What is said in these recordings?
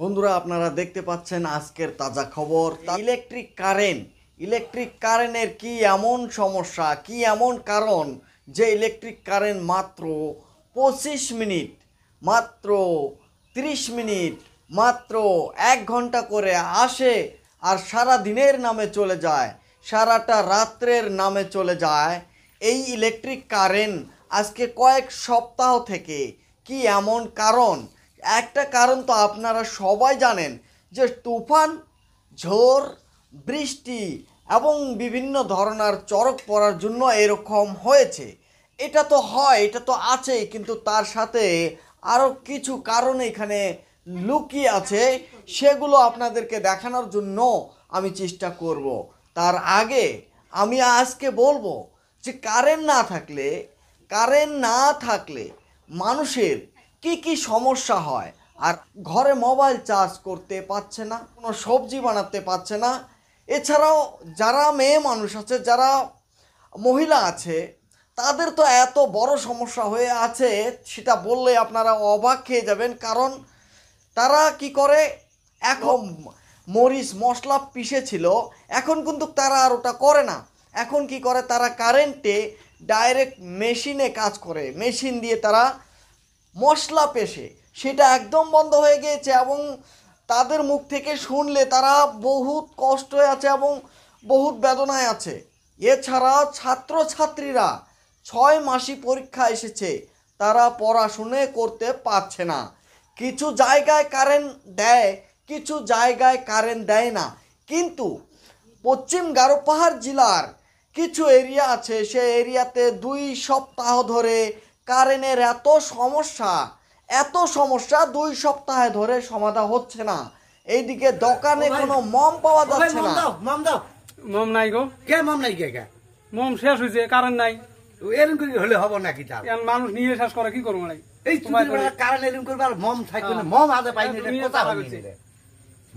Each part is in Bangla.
বন্ধুরা আপনারা দেখতে পাচ্ছেন আজকের তাজা খবর। ইলেকট্রিক কারেন্টের কি এমন সমস্যা, কি এমন কারণ যে ইলেকট্রিক কারেন্ট মাত্র 25 মিনিট, মাত্র 30 মিনিট, মাত্র 1 ঘন্টা করে আসে আর সারা দিনের নামে চলে যায়, সারাটা রাত্রের নামে চলে যায়। এই ইলেকট্রিক কারেন্ট আজকে কয়েক সপ্তাহ থেকে কি এমন কারণ? একটা কারণ তো আপনারা সবাই জানেন যে তুফান, ঝড়, বৃষ্টি এবং বিভিন্ন ধরনের চড়ক পড়ার জন্য এরকম হয়েছে। এটা তো হয়, এটা তো আছেই, কিন্তু তার সাথে আরও কিছু কারণ এখানে লুকিয়ে আছে, সেগুলো আপনাদেরকে দেখানোর জন্য আমি চেষ্টা করব। তার আগে আমি আজকে বলবো যে কারেন্ট না থাকলে মানুষের কি কি সমস্যা হয়। আর ঘরে মোবাইল চার্জ করতে পারছে না, কোনো সবজি বানাতে পারছে না। এছাড়াও যারা মেয়ে মানুষ আছে, যারা মহিলা আছে, তাদের তো এত বড় সমস্যা হয়ে আছে, সেটা বললে আপনারা অবাক খেয়ে যাবেন। কারণ তারা কি করে, এখন মরিচ মশলা পিষেছিল, এখন কিন্তু তারা আর ওটা করে না। এখন কি করে, তারা কারেন্টে ডাইরেক্ট মেশিনে কাজ করে, মেশিন দিয়ে তারা মশলা পেষে, সেটা একদম বন্ধ হয়ে গিয়েছে। এবং তাদের মুখ থেকে শুনলে তারা বহুত কষ্টে আছে এবং বহুত বেদনায় আছে। এছাড়া ছাত্রছাত্রীরা 6 মাসি পরীক্ষা এসেছে, তারা পড়াশুনে করতে পারছে না। কিছু জায়গায় কারেন্ট দেয়, কিছু জায়গায় কারেন্ট দেয় না। কিন্তু পশ্চিম গারো পাহাড় জেলার কিছু এরিয়া আছে, সে এরিয়াতে 2 সপ্তাহ ধরে কারেন্টের এত সমস্যা 2 সপ্তাহ ধরে সমাধান হচ্ছে না। এইদিকে দোকানে কোনো মম পাওয়া যাচ্ছে না। মম নাই গো। কে মম নাই কে? মম শেষ হয়েছে, কারেন্ট নাই। এরকম করে হলে হবে নাকি? তার মানুষ নিয়ে শেষ করে কি করবো নাই? এই কারেন্ট এরকম করবে আর মম থাকবে না? মম আদে পাইনি, কথা হইছে।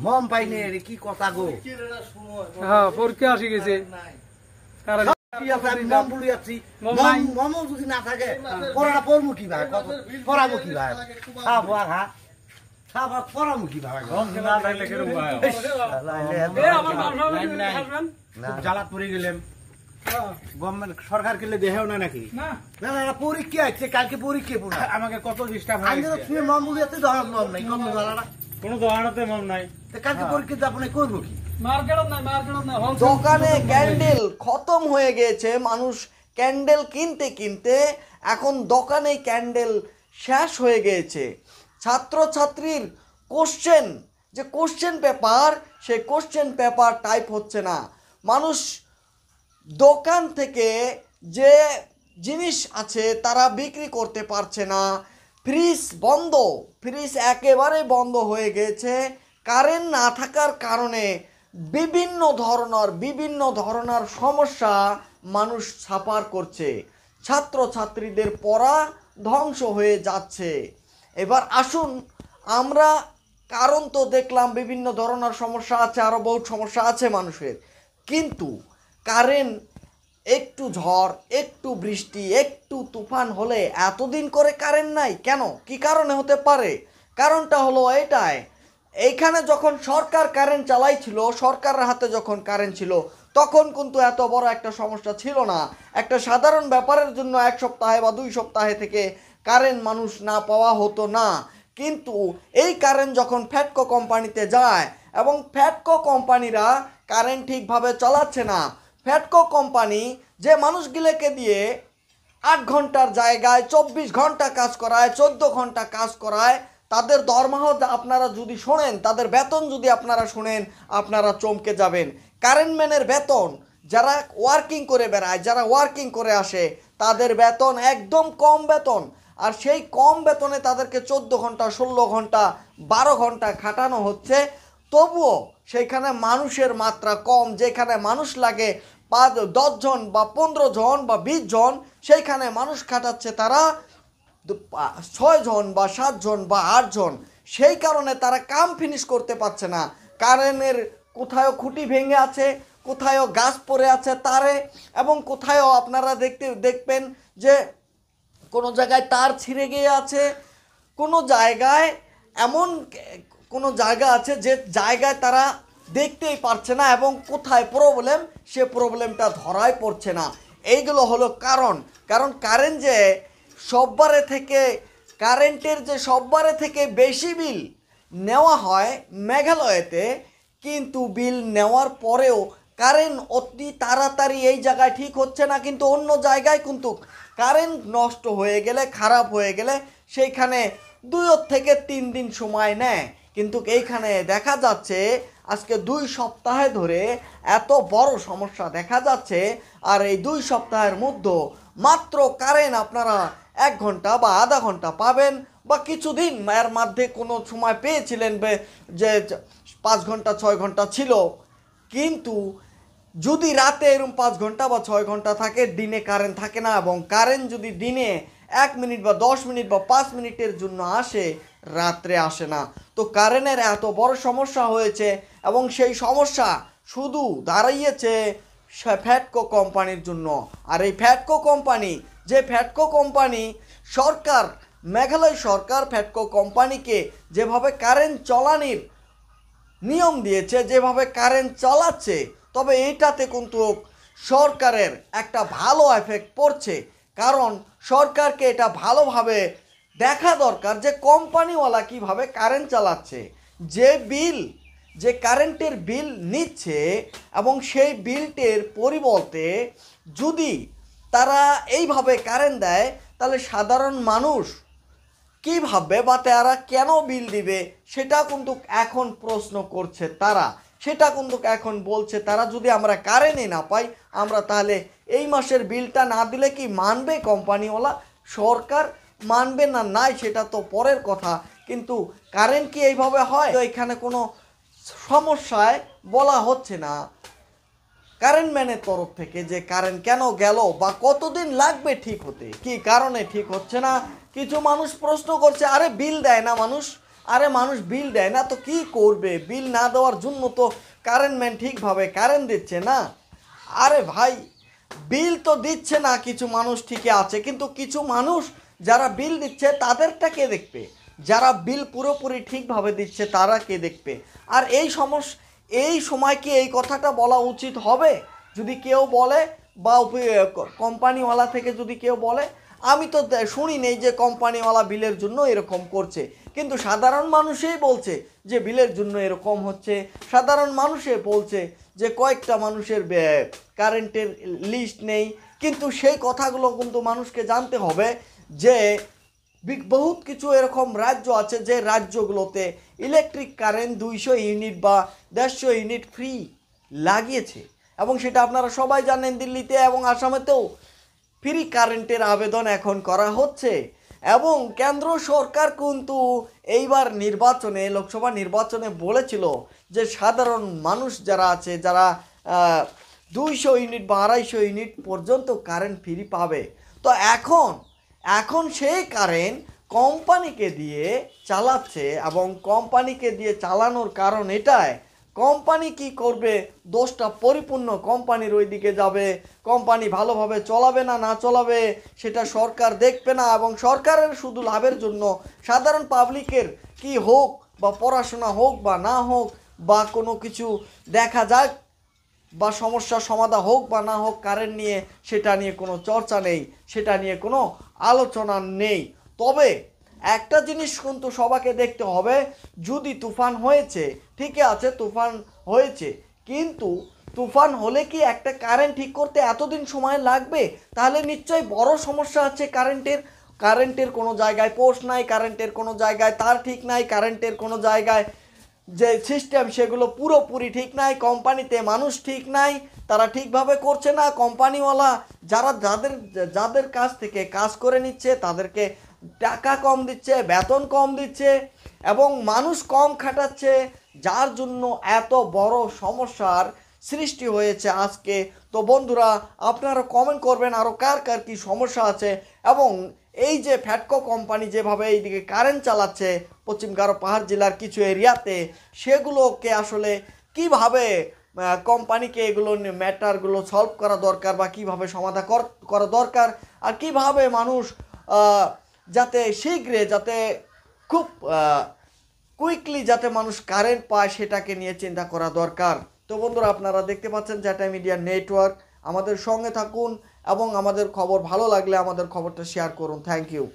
মম পাইনি, কি কথা গো? হ্যাঁ, পরীক্ষা আসি গেছে। মম বলি যাচ্ছি, মম যদি না থাকে পড়াটা পড়বো কি ভাই? পড়াবো কি ভাই? খাবো আর হ্যাঁ খাবার পড়াবো কি ভাই? জ্বালাত পড়ে গেলাম। গভর্নমেন্ট সরকার কেলে দেহেও না নাকি? না না, পরীক্ষা আছে কালকে, পরীক্ষা পুরো আমাকে কত ডিস্টার্ব হয়। আমি তো মম বলি যাচ্ছি, ধরার মম নাই, কত জ্বালাটা কোনো দোকানেতে মম নাই। কালকে পরীক্ষা আপনি করবো কি? দোকানে ক্যান্ডেল খতম হয়ে গেছে, মানুষ ক্যান্ডেল কিনতে কিনতে এখন দোকানে ক্যান্ডেল শেষ হয়ে গিয়েছে। ছাত্রছাত্রীর কোশ্চেন পেপার, সেই কোশ্চেন পেপার টাইপ হচ্ছে না। মানুষ দোকান থেকে যে জিনিস আছে তারা বিক্রি করতে পারছে না। ফ্রিজ একেবারে বন্ধ হয়ে গেছে। কারেন্ট না থাকার কারণে বিভিন্ন ধরনের সমস্যা মানুষ সাফার করছে। ছাত্রছাত্রীদের পড়া ধ্বংস হয়ে যাচ্ছে। এবার আসুন, আমরা কারণ তো দেখলাম বিভিন্ন ধরনের সমস্যা আছে, আরও বহুত সমস্যা আছে মানুষের। কিন্তু কারেন্ট একটু ঝড়, একটু বৃষ্টি, একটু তুফান হলে এতদিন করে কারেন্ট নাই কেন? কি কারণে হতে পারে? কারণটা হলো এটাই, এইখানে যখন সরকার কারেন্ট চালাইছিল, সরকারের হাতে যখন কারেন্ট ছিল, তখন কিন্তু এত বড় একটা সমস্যা ছিল না। একটা সাধারণ ব্যাপারের জন্য 1 সপ্তাহে বা 2 সপ্তাহে থেকে কারেন্ট মানুষ না পাওয়া হতো না। কিন্তু এই কারেন্ট যখন ফ্যাটকো কোম্পানিতে যায় এবং ফ্যাটকো কোম্পানিরা কারেন্ট ঠিকভাবে চালাচ্ছে না, ফ্যাটকো কোম্পানি যে মানুষগুলোকে দিয়ে 8 ঘন্টার জায়গায় 24 ঘন্টা কাজ করায়, 14 ঘন্টা কাজ করায়, তাদের দরমাহ আপনারা যদি শোনেন, তাদের বেতন যদি আপনারা শোনেন, আপনারা চমকে যাবেন। কারেন্টম্যানের বেতন, যারা ওয়ার্কিং করে বেড়ায়, যারা ওয়ার্কিং করে আসে, তাদের বেতন একদম কম বেতন। আর সেই কম বেতনে তাদেরকে 14 ঘন্টা, 16 ঘন্টা, 12 ঘন্টা খাটানো হচ্ছে। তবুও সেইখানে মানুষের মাত্রা কম। যেখানে মানুষ লাগে 10 জন বা 15 জন বা 20 জন, সেইখানে মানুষ খাটাচ্ছে তারা 6 জন বা 7 জন বা 8 জন। সেই কারণে তারা কাম ফিনিশ করতে পারছে না। কারেন্টের কোথাও খুঁটি ভেঙে আছে, কোথাও গাছ পড়ে আছে তারে, এবং কোথাও আপনারা দেখবেন যে কোনো জায়গায় তার ছিঁড়ে গিয়ে আছে, কোনো জায়গায় এমন কোনো জায়গা আছে যে জায়গায় তারা দেখতেই পারছে না এবং কোথায় প্রবলেম সে প্রবলেমটা ধরাই পড়ছে না। এইগুলো হলো কারণ কারেন্ট যে সববারে থেকে কারেন্টের যে সববারে থেকে বেশি বিল নেওয়া হয় মেঘালয়েতে, কিন্তু বিল নেওয়ার পরেও কারেন্ট অতি তাড়াতাড়ি এই জায়গায় ঠিক হচ্ছে না, কিন্তু অন্য জায়গায় কিন্তু কারেন্ট নষ্ট হয়ে গেলে খারাপ হয়ে গেলে সেইখানে 2 থেকে 3 দিন সময় নেয়। কিন্তু এইখানে দেখা যাচ্ছে আজকে 2 সপ্তাহে ধরে এত বড় সমস্যা দেখা যাচ্ছে। আর এই 2 সপ্তাহের মধ্যে মাত্র কারেন্ট আপনারা 1 ঘন্টা বা আধা ঘন্টা পাবেন, বা কিছুদিন এর মধ্যে কোনো সময় পেয়েছিলেন যে 5 ঘন্টা 6 ঘন্টা ছিল। কিন্তু যদি রাতে এরকম 5 ঘন্টা বা 6 ঘন্টা থাকে, দিনে কারেন্ট থাকে না। এবং কারেন্ট যদি দিনে 1 মিনিট বা 10 মিনিট বা 5 মিনিটের জন্য আসে, রাত্রে আসে না। তো কারেন্টের এত বড় সমস্যা হয়েছে এবং সেই সমস্যা শুধু দাঁড়িয়েছে ফ্যাটকো কোম্পানির জন্য। আর এই ফ্যাটকো কোম্পানি সরকার, মেঘালয় সরকার ফ্যাটকো কোম্পানিকে যেভাবে কারেন্ট চলানির নিয়ম দিয়েছে, যেভাবে কারেন্ট চালাচ্ছে, তবে এইটাতে কিন্তু সরকারের একটা ভালো এফেক্ট পড়ছে। কারণ সরকারকে এটা ভালোভাবে দেখা দরকার যে কোম্পানিওয়ালা কিভাবে কারেন্ট চালাচ্ছে, যে কারেন্টের বিল নিচ্ছে এবং সেই বিলটের পরিবর্তে যদি তারা এইভাবে কারেন্ট দেয়, তাহলে সাধারণ মানুষ কী ভাববে বা তারা কেন বিল দিবে, সেটা কিন্তু এখন প্রশ্ন করছে তারা। সেটা কিন্তু এখন বলছে তারা, যদি আমরা কারেন্টই না পাই, আমরা তাহলে এই মাসের বিলটা না দিলে কি মানবে কোম্পানিওয়ালা? সরকার মানবে না নাই সেটা তো পরের কথা, কিন্তু কারেন্ট কি এইভাবে হয়? তো এখানে কোনো সমস্যায় বলা হচ্ছে না কারেন্ট ম্যানের তরফ থেকে যে কারেন্ট কেন গেল বা কতদিন লাগবে ঠিক হতে, কি কারণে ঠিক হচ্ছে না। কিছু মানুষ প্রশ্ন করছে, আরে বিল দেয় না মানুষ, মানুষ বিল দেয় না তো কি করবে? বিল না দেওয়ার জন্য তো কারেন্ট ম্যান ঠিকভাবে কারেন্ট দিচ্ছে না। আরে ভাই, বিল তো দিচ্ছে না কিছু মানুষ, ঠিকই আছে, কিন্তু কিছু মানুষ যারা বিল দিচ্ছে তাদেরটা কে দেখবে? যারা বিল পুরোপুরি ঠিকভাবে দিচ্ছে তারা কে দেখবে? আর এই সময় কি এই কথাটা বলা উচিত হবে? যদি কেউ বলে বা কোম্পানিওয়ালা থেকে যদি কেউ বলে, আমি তো শুনি নেই যে কোম্পানিওয়ালা বিলের জন্য এরকম করছে, কিন্তু সাধারণ মানুষই বলছে যে বিলের জন্য এরকম হচ্ছে। সাধারণ মানুষে বলছে যে কয়েকটা মানুষের কারেন্টের লিস্ট নেই, কিন্তু সেই কথাগুলো কিন্তু মানুষকে জানতে হবে যে বহুত কিছু এরকম রাজ্য আছে যে রাজ্যগুলোতে ইলেকট্রিক কারেন্ট 200 ইউনিট বা 150 ইউনিট ফ্রি লাগিয়েছে, এবং সেটা আপনারা সবাই জানেন। দিল্লিতে এবং আসামেতেও ফ্রি কারেন্টের আবেদন এখন করা হচ্ছে। এবং কেন্দ্র সরকার কিন্তু এইবার লোকসভা নির্বাচনে বলেছিল যে সাধারণ মানুষ যারা আছে, যারা 200 ইউনিট বা 250 ইউনিট পর্যন্ত কারেন্ট ফ্রি পাবে। তো এখন সেই কারেন্ট কোম্পানিকে দিয়ে চালাচ্ছে, এবং কোম্পানিকে দিয়ে চালানোর কারণ এটাই, কোম্পানি কি করবে? দোষটা পরিপূর্ণ কোম্পানির ওই দিকে যাবে। কোম্পানি ভালোভাবে চলাবে না চলাবে সেটা সরকার দেখবে না, এবং সরকারের শুধু লাভের জন্য সাধারণ পাবলিকের কি হোক বা পড়াশোনা হোক বা না হোক বা কোনো কিছু দেখা যাক বা সমস্যার সমাধান হোক বা না হোক, কারেন্ট নিয়ে সেটা নিয়ে কোনো চর্চা নেই, সেটা নিয়ে কোনো আলোচনা নেই। তবে একটা জিনিস কিন্তু সবাইকে দেখতে হবে, যদি তুফান হয়েছে, ঠিকই আছে তুফান হয়েছে, কিন্তু তুফান হলে কি একটা কারেন্ট ঠিক করতে এতদিন সময় লাগবে? তাহলে নিশ্চয়ই বড় সমস্যা আছে কারেন্টের কোনো জায়গায় পোস্ট নাই, কারেন্টের কোনো জায়গায় তার ঠিক নাই, কারেন্টের কোনো জায়গায় যে সিস্টেম সেগুলো পুরোপুরি ঠিক নাই, কোম্পানিতে মানুষ ঠিক নাই, তারা ঠিকভাবে করছে না। কোম্পানিওয়ালা যাদের কাছ থেকে কাজ করে নিচ্ছে তাদেরকে টাকা কম দিচ্ছে, বেতন কম দিচ্ছে, এবং মানুষ কম খাটাচ্ছে, যার জন্য এত বড় সমস্যার সৃষ্টি হয়েছে আজকে। তো বন্ধুরা, আপনারা কমেন্ট করবেন আরও কার কি সমস্যা আছে, এবং এই যে ফ্যাটকো কোম্পানি যেভাবে এইদিকে কারেন্ট চালাচ্ছে পশ্চিম গারো পাহাড় জেলার কিছু এরিয়াতে, সেগুলোকে আসলে কিভাবে কোম্পানিকে এগুলো ম্যাটারগুলো সলভ করা দরকার বা কিভাবে সমাধান করা দরকার, আর কিভাবে মানুষ যাতে শীঘ্রে, যাতে খুব কুইকলি যাতে মানুষ কারেন্ট পায় সেটাকে নিয়ে চিন্তা করা দরকার। তো বন্ধুরা, আপনারা দেখতে পাচ্ছেন জ্যাঠাই মিডিয়া নেটওয়ার্ক, আমাদের সঙ্গে থাকুন এবং আমাদের খবর ভালো লাগলে আমাদের খবরটা শেয়ার করুন। Thank you.